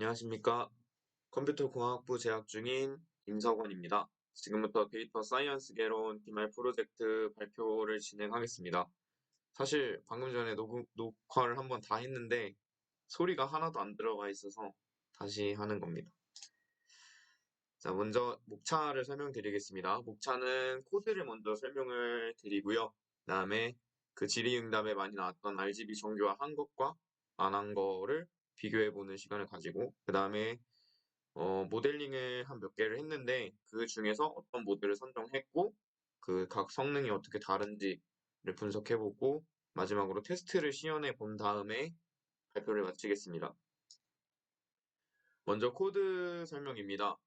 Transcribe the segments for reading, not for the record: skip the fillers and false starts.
안녕하십니까. 컴퓨터공학부 재학 중인 임석원입니다. 지금부터 데이터 사이언스 개론 기말 프로젝트 발표를 진행하겠습니다. 사실 방금 전에 녹화를 한번 다 했는데 소리가 하나도 안 들어가 있어서 다시 하는 겁니다. 자, 먼저 목차를 설명드리겠습니다. 목차는 코드를 먼저 설명을 드리고요. 그다음에 그 질의응답에 많이 나왔던 RGB 정교화 한 것과 안 한 거를 비교해보는 시간을 가지고 그 다음에 모델링을 한 몇 개를 했는데 그 중에서 어떤 모델을 선정했고 그 각 성능이 어떻게 다른지를 분석해보고 마지막으로 테스트를 시연해 본 다음에 발표를 마치겠습니다. 먼저 코드 설명입니다.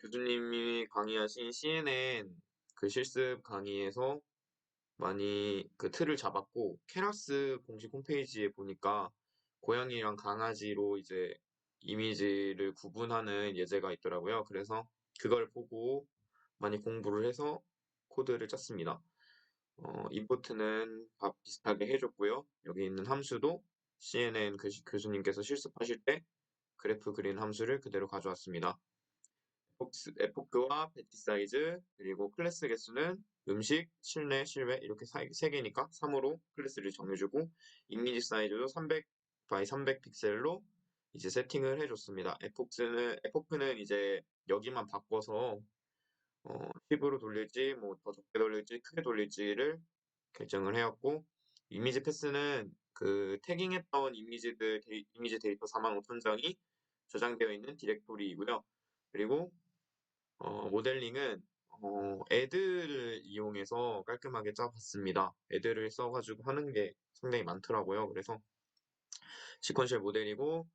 교수님이 강의하신 CNN 그 실습 강의에서 많이 그 틀을 잡았고 케라스 공식 홈페이지에 보니까 고양이랑 강아지로 이제 이미지를 구분하는 예제가 있더라고요. 그래서 그걸 보고 많이 공부를 해서 코드를 짰습니다. 인포트는 다 비슷하게 해줬고요. 여기 있는 함수도 CNN 교수님께서 실습하실 때 그래프 그린 함수를 그대로 가져왔습니다. 에포크와 배치 사이즈, 그리고 클래스 개수는 음식, 실내, 실외 이렇게 세 개니까 3으로 클래스를 정해주고 이미지 사이즈도 300 by 300 픽셀로 이제 세팅을 해줬습니다. 에포크는 이제 여기만 바꿔서 10으로 돌릴지 뭐 더 적게 돌릴지 크게 돌릴지를 결정을 해왔고 이미지 패스는 그 태깅했던 이미지 데이터 45,000장이 저장되어 있는 디렉토리이고요. 그리고 모델링은 애드를 이용해서 깔끔하게 짜봤습니다. 애드를 써가지고 하는 게 상당히 많더라고요. 그래서 시퀀셜 모델이고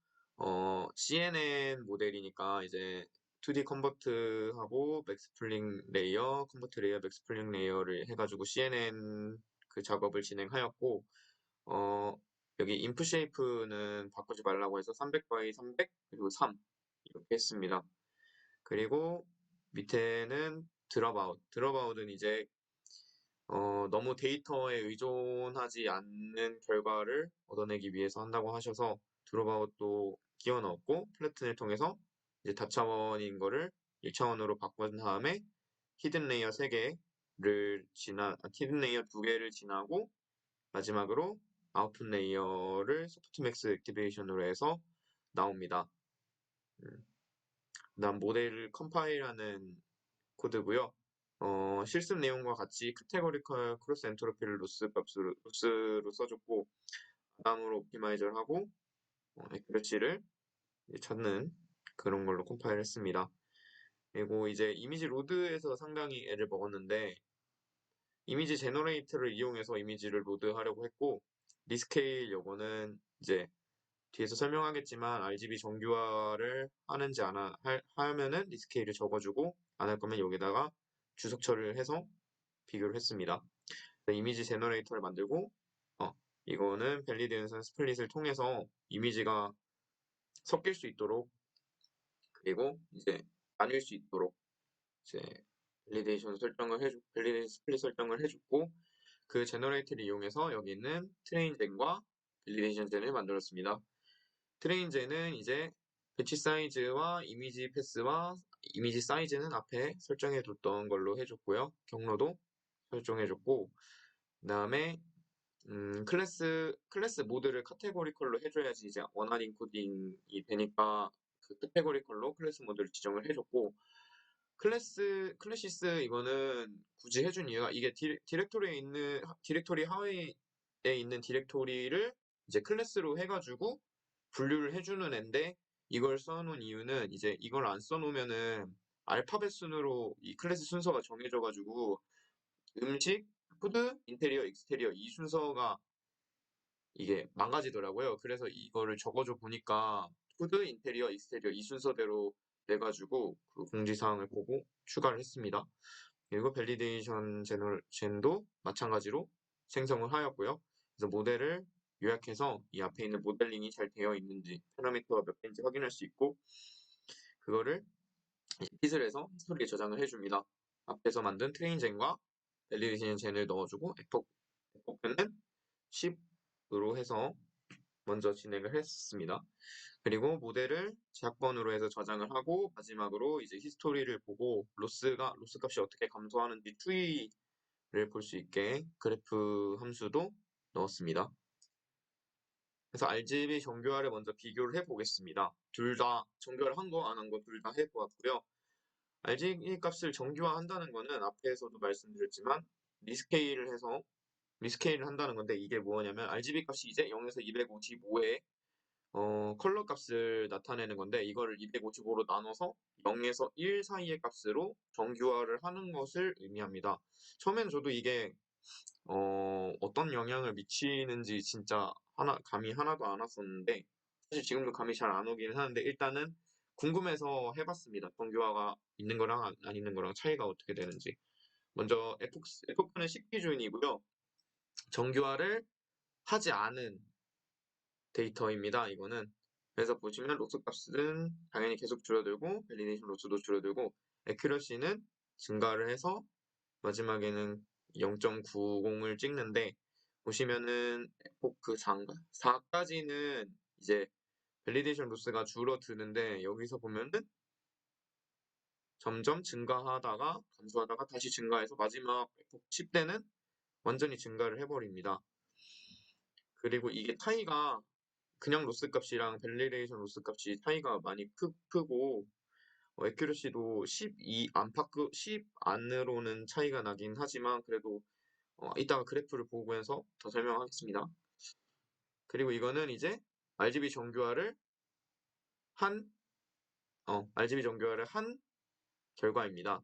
CNN 모델이니까 이제 2D 컨버트하고 맥스플링 레이어, 컨버트 레이어, 맥스플링 레이어를 해가지고 CNN 그 작업을 진행하였고 여기 인풋 쉐이프는 바꾸지 말라고 해서 300 by 300 그리고 3 이렇게 했습니다. 그리고 밑에는 드롭아웃은 이제 너무 데이터에 의존하지 않는 결과를 얻어내기 위해서 한다고 하셔서 드롭아웃도 끼워 넣었고 플래튼을 통해서 이제 다차원인 거를 1차원으로 바꾼 다음에 히든 레이어 3개를 히든 레이어 2개를 지나고 마지막으로 아웃풋 레이어를 소프트맥스 액티베이션으로 해서 나옵니다. 그다음 모델 컴파일하는 코드고요. 실습 내용과 같이 카테고리컬 크로스 엔트로피를 로스로 써줬고 다음으로 옵티마이저를 하고 액큐러시를 찾는 그런 걸로 컴파일 했습니다. 그리고 이제 이미지 로드에서 상당히 애를 먹었는데 이미지 제너레이터를 이용해서 이미지를 로드하려고 했고 리스케일 요거는 이제 뒤에서 설명하겠지만 RGB 정교화를 하는지 하면은 리스케일을 적어주고 안 할 거면 여기다가 주석처리를 해서 비교를 했습니다. 이미지 제너레이터를 만들고 이거는 밸리드 연산 스플릿을 통해서 이미지가 섞일 수 있도록 그리고 이제 나뉠 수 있도록 이제 밸리데이션 스플릿 설정을 해줬고 그 제너레이터를 이용해서 여기 있는 트레인젠과 밸리데이션 젠을 만들었습니다. 트레인젠은 이제 배치 사이즈와 이미지 패스와 이미지 사이즈는 앞에 설정해 뒀던 걸로 해줬고요. 경로도 설정해줬고 그 다음에 클래스 모드를 카테고리컬로 해줘야지 이제 원활 인코딩이 되니까 그 카테고리컬로 클래스 모드를 지정을 해줬고 클래시스 이거는 굳이 해준 이유가 이게 디렉토리 하위에 있는 디렉토리를 이제 클래스로 해가지고 분류를 해주는 앤데 이걸 써놓은 이유는 이제 이걸 안 써놓으면은 알파벳 순으로 이 클래스 순서가 정해져가지고 음식, 푸드, 인테리어, 익스테리어 이 순서가 이게 망가지더라고요. 그래서 이거를 적어줘 보니까 푸드, 인테리어, 익스테리어 이 순서대로 돼가지고 그 공지사항을 보고 추가를 했습니다. 그리고 밸리데이션 젠도 마찬가지로 생성을 하였고요. 그래서 모델을 요약해서 이 앞에 있는 모델링이 잘 되어 있는지 파라미터가 몇 개인지 확인할 수 있고 그거를 핏을 해서 스토리에 저장을 해줍니다. 앞에서 만든 트레인젠과 밸리데이션 젠을 넣어주고 에포크는 10으로 해서 먼저 진행을 했습니다. 그리고 모델을 제약번호로 해서 저장을 하고 마지막으로 이제 히스토리를 보고 로스 값이 어떻게 감소하는지 추이를 볼 수 있게 그래프 함수도 넣었습니다. 그래서 RGB 정교화를 먼저 비교를 해보겠습니다. 둘 다 정교화를 한 거, 안 한 거 둘 다 해보았고요. RGB 값을 정교화한다는 거는 앞에서도 말씀드렸지만 리스케일을 한다는 건데 이게 뭐냐면 RGB 값이 이제 0에서 255에 컬러 값을 나타내는 건데 이거를 255로 나눠서 0에서 1 사이의 값으로 정규화를 하는 것을 의미합니다. 처음에는 저도 이게 어떤 영향을 미치는지 진짜 감이 하나도 안 왔었는데 사실 지금도 감이 잘 안 오긴 하는데 일단은 궁금해서 해봤습니다. 정규화가 있는 거랑 안 있는 거랑 차이가 어떻게 되는지. 먼저 에포크는 10기준이고요. 정규화를 하지 않은 데이터입니다. 이거는. 그래서 보시면 로스 값은 당연히 계속 줄어들고 밸리데이션 로스도 줄어들고 애큐러시는 증가를 해서 마지막에는 0.90을 찍는데 보시면은 에포크 4인가? 4까지는 이제 밸리데이션 로스가 줄어드는데 여기서 보면은 점점 증가하다가 감소하다가 다시 증가해서 마지막 에포크 10대는 완전히 증가를 해버립니다. 그리고 이게 차이가 그냥 로스 값이랑 밸리데이션 로스 값이 차이가 많이 크고 애큐러시도 12 안팎 10 안으로는 차이가 나긴 하지만 그래도 이따가 그래프를 보면서 더 설명하겠습니다. 그리고 이거는 이제 RGB 정교화를 한 결과입니다.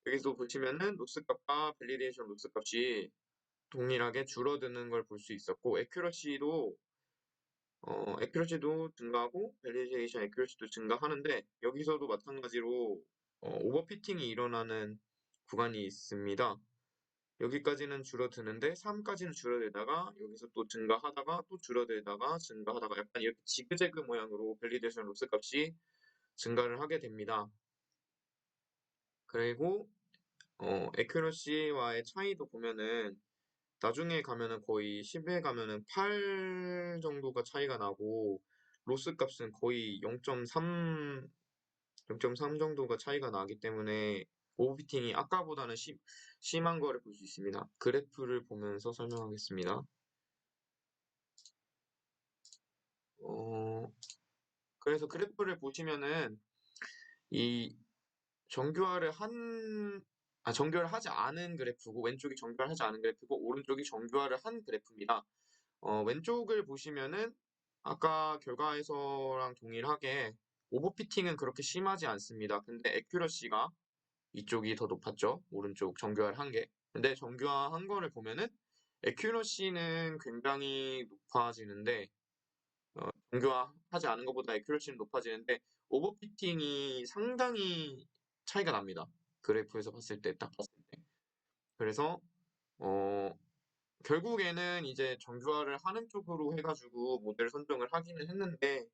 여기서 보시면은 로스 값과 밸리데이션 로스 값이 동일하게 줄어드는 걸 볼 수 있었고 애큐러시도 증가하고 밸리데이션 애큐러시도 증가하는데 여기서도 마찬가지로 오버피팅이 일어나는 구간이 있습니다. 여기까지는 줄어드는데 3까지는 줄어들다가 여기서 또 증가하다가 또 줄어들다가 증가하다가 약간 이렇게 지그재그 모양으로 밸리데이션 로스 값이 증가를 하게 됩니다. 그리고 애큐러시와의 차이도 보면은 나중에 가면은 거의 10에 가면은 8 정도가 차이가 나고 로스 값은 거의 0.3 정도가 차이가 나기 때문에 오버피팅이 아까보다는 심한 거를 볼 수 있습니다. 그래프를 보면서 설명하겠습니다. 그래서 그래프를 보시면은 이 정교화를 하지 않은 그래프고 왼쪽이 정교화를 하지 않은 그래프고 오른쪽이 정교화를 한 그래프입니다. 왼쪽을 보시면은 아까 결과에서랑 동일하게 오버피팅은 그렇게 심하지 않습니다. 근데 애큐러시가 이쪽이 더 높았죠. 오른쪽 정교화를 한 게. 근데 정교화한 거를 보면은 애큐러시는 굉장히 높아지는데 정교화하지 않은 것보다 애큐러시는 높아지는데 오버피팅이 상당히 차이가 납니다. 그래프에서 봤을 때 딱 봤을 때. 그래서 어, 결국에는 이제 정교화를 하는 쪽으로 해가지고 모델 선정을 하기는 했는데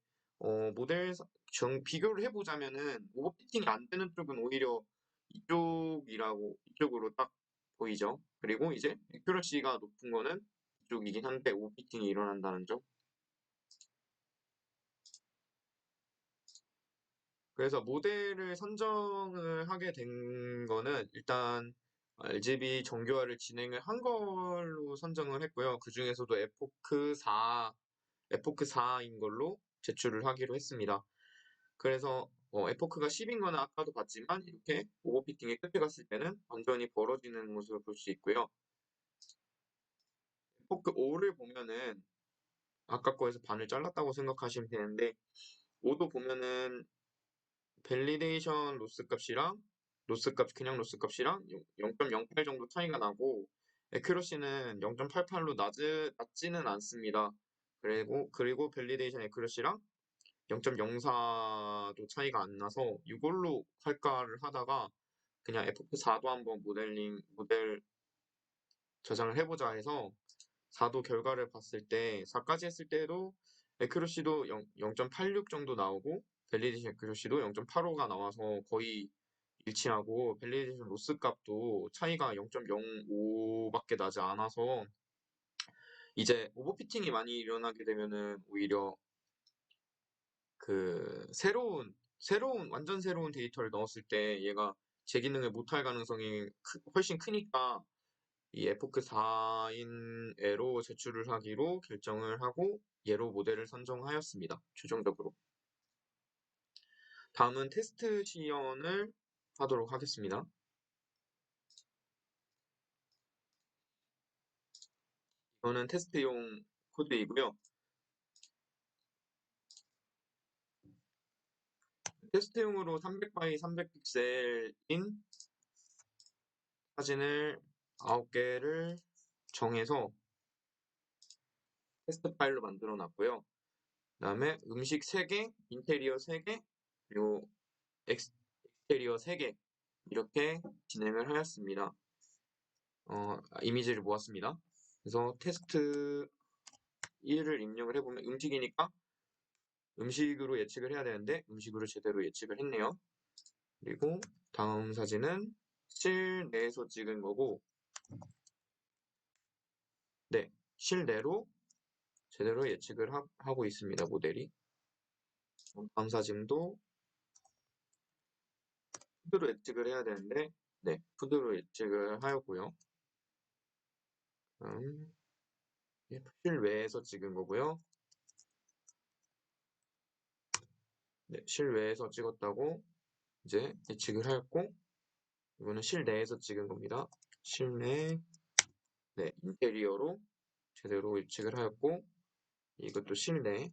비교를 해보자면은 오버피팅이 안 되는 쪽은 오히려 이쪽으로 딱 보이죠. 그리고 이제 애큐러시가 높은 거는 이쪽이긴 한데 오버피팅이 일어난다는 점. 그래서 모델을 선정을 하게 된 거는 일단 RGB 정교화를 진행을 한 걸로 선정을 했고요. 그 중에서도 에포크 4인 걸로 제출을 하기로 했습니다. 그래서 에포크가 10인 거는 아까도 봤지만 이렇게 오버피팅이 끝에 갔을 때는 완전히 벌어지는 모습을 볼 수 있고요. 에포크 5를 보면은 아까 거에서 반을 잘랐다고 생각하시면 되는데 5도 보면은 밸리데이션 그냥 로스 값이랑 0.08 정도 차이가 나고 애큐러시는 0.88로 낮지는 않습니다. 그리고 밸리데이션 애큐러시랑 0.04도 차이가 안 나서 이걸로 할까를 하다가 그냥 FP4도 한번 모델 저장을 해보자 해서 4도 결과를 봤을 때 4까지 했을 때도 애큐러시도 0.86 정도 나오고 밸리데이션 애큐러시도 0.85가 나와서 거의 일치하고 밸리데이션 로스 값도 차이가 0.05밖에 나지 않아서 이제 오버피팅이 많이 일어나게 되면은 오히려 그 완전 새로운 데이터를 넣었을 때 얘가 제 기능을 못할 가능성이 훨씬 크니까 이 에포크 4인 애로 제출을 하기로 결정을 하고 얘로 모델을 선정하였습니다. 최종적으로. 다음은 테스트 시연을 하도록 하겠습니다. 이거는 테스트용 코드이고요. 테스트용으로 300x 300픽셀인 사진을 9개를 정해서 테스트 파일로 만들어 놨고요. 그 다음에 음식 3개, 인테리어 3개, 그리고 엑스테리어 3개 이렇게 진행을 하였습니다. 이미지를 모았습니다. 그래서 테스트 1을 입력을 해보면 음식이니까 음식으로 예측을 해야 되는데 음식으로 제대로 예측을 했네요. 그리고 다음 사진은 실내에서 찍은 거고, 네, 실내로 제대로 예측을 하고 있습니다, 모델이. 다음 사진도 푸드로 예측을 해야 되는데, 네, 푸드로 예측을 하였고요. 실외에서 찍은 거고요. 네, 실외에서 찍었다고 이제 예측을 하였고, 이거는 실내에서 찍은 겁니다. 실내, 네, 인테리어로 제대로 예측을 하였고, 이것도 실내.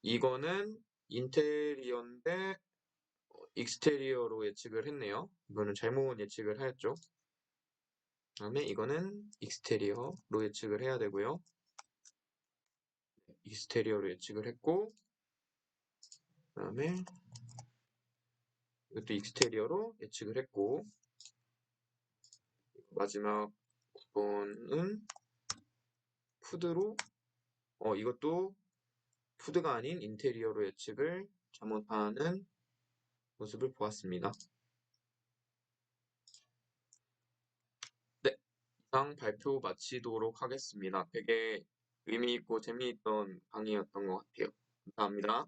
이거는 인테리어인데 익스테리어로 예측을 했네요. 이거는 잘못 예측을 하였죠. 다음에 이거는 익스테리어로 예측을 해야 되고요. 익스테리어로 예측을 했고, 그다음에 이것도 익스테리어로 예측을 했고, 마지막 9번은 푸드로, 이것도 푸드가 아닌 인테리어로 예측을 잘못하는 모습을 보았습니다. 네, 이상 발표 마치도록 하겠습니다. 되게 의미 있고 재미있던 강의였던 것 같아요. 감사합니다.